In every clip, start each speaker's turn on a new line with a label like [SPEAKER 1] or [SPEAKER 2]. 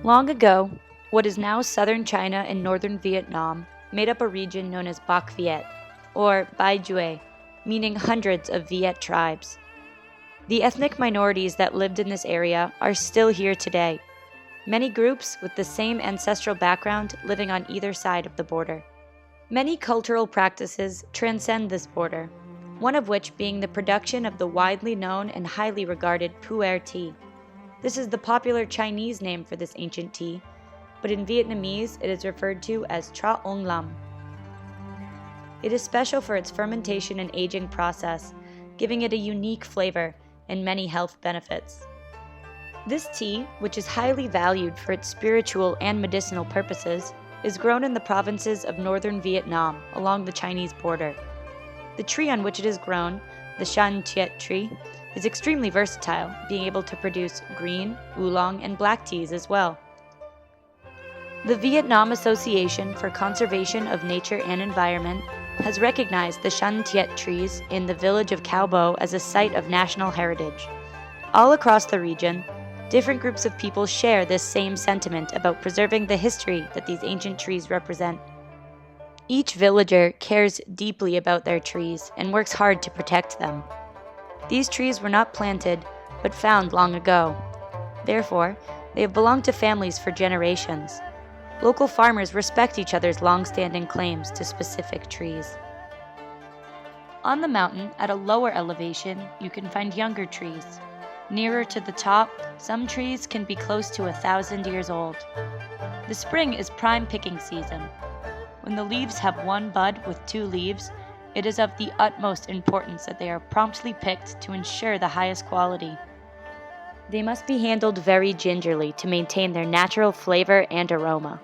[SPEAKER 1] Long ago, what is now southern China and northern Vietnam made up a region known as Bac or Baiyue, meaning hundreds of Viet tribes. The ethnic minorities that lived in this area are still here today, many groups with the same ancestral background living on either side of the border. Many cultural practices transcend this border, one of which being the production of the widely known and highly regarded pu-erh tea. This is the popular Chinese name for this ancient tea, but in Vietnamese it is referred to as tra ong lam. It is special for its fermentation and aging process, giving it a unique flavor and many health benefits. This tea, which is highly valued for its spiritual and medicinal purposes, is grown in the provinces of northern Vietnam along the Chinese border. The tree on which it is grown, the shan tiet tree, is extremely versatile, being able to produce green, oolong, and black teas as well. The Vietnam Association for Conservation of Nature and Environment has recognized the shan tiet trees in the village of Cao Bo as a site of national heritage. All across the region, different groups of people share this same sentiment about preserving the history that these ancient trees represent. Each villager cares deeply about their trees and works hard to protect them. These trees were not planted, but found long ago. Therefore, they have belonged to families for generations. Local farmers respect each other's long-standing claims to specific trees. On the mountain, at a lower elevation, you can find younger trees. Nearer to the top, some trees can be close to 1,000 years old. The spring is prime picking season. When the leaves have one bud with 2 leaves, it is of the utmost importance that they are promptly picked to ensure the highest quality. They must be handled very gingerly to maintain their natural flavor and aroma.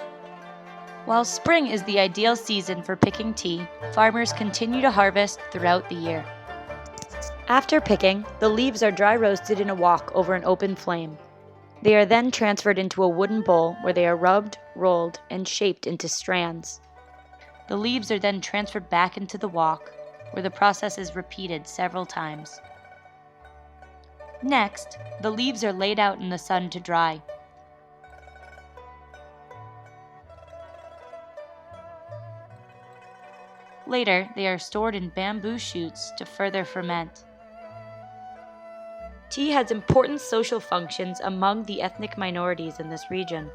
[SPEAKER 1] While spring is the ideal season for picking tea, farmers continue to harvest throughout the year. After picking, the leaves are dry roasted in a wok over an open flame. They are then transferred into a wooden bowl where they are rubbed, rolled, and shaped into strands. The leaves are then transferred back into the wok, where the process is repeated several times. Next, the leaves are laid out in the sun to dry. Later, they are stored in bamboo shoots to further ferment. Tea has important social functions among the ethnic minorities in this region.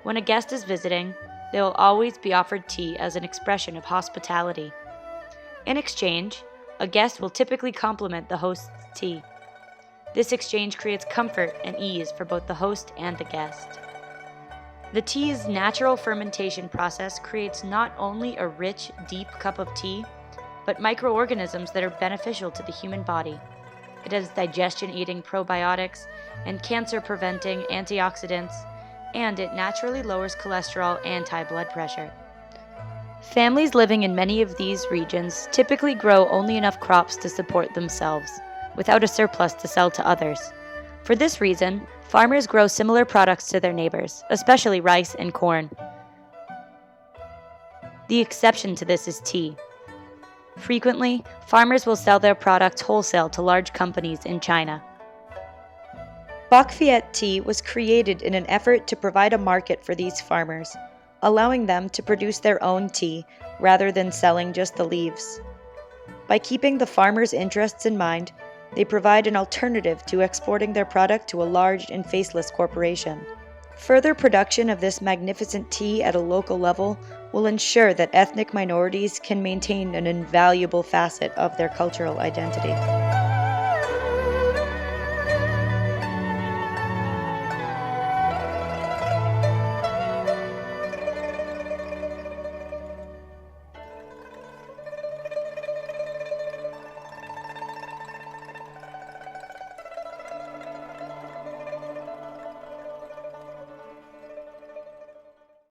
[SPEAKER 1] When a guest is visiting, they will always be offered tea as an expression of hospitality. In exchange, a guest will typically compliment the host's tea. This exchange creates comfort and ease for both the host and the guest. The tea's natural fermentation process creates not only a rich, deep cup of tea, but microorganisms that are beneficial to the human body. It has digestion-aiding probiotics and cancer-preventing antioxidants, and it naturally lowers cholesterol and high blood pressure. Families living in many of these regions typically grow only enough crops to support themselves, without a surplus to sell to others. For this reason, farmers grow similar products to their neighbors, especially rice and corn. The exception to this is tea. Frequently, farmers will sell their products wholesale to large companies in China. Bac Viet tea was created in an effort to provide a market for these farmers, allowing them to produce their own tea rather than selling just the leaves. By keeping the farmers' interests in mind, they provide an alternative to exporting their product to a large and faceless corporation. Further production of this magnificent tea at a local level will ensure that ethnic minorities can maintain an invaluable facet of their cultural identity.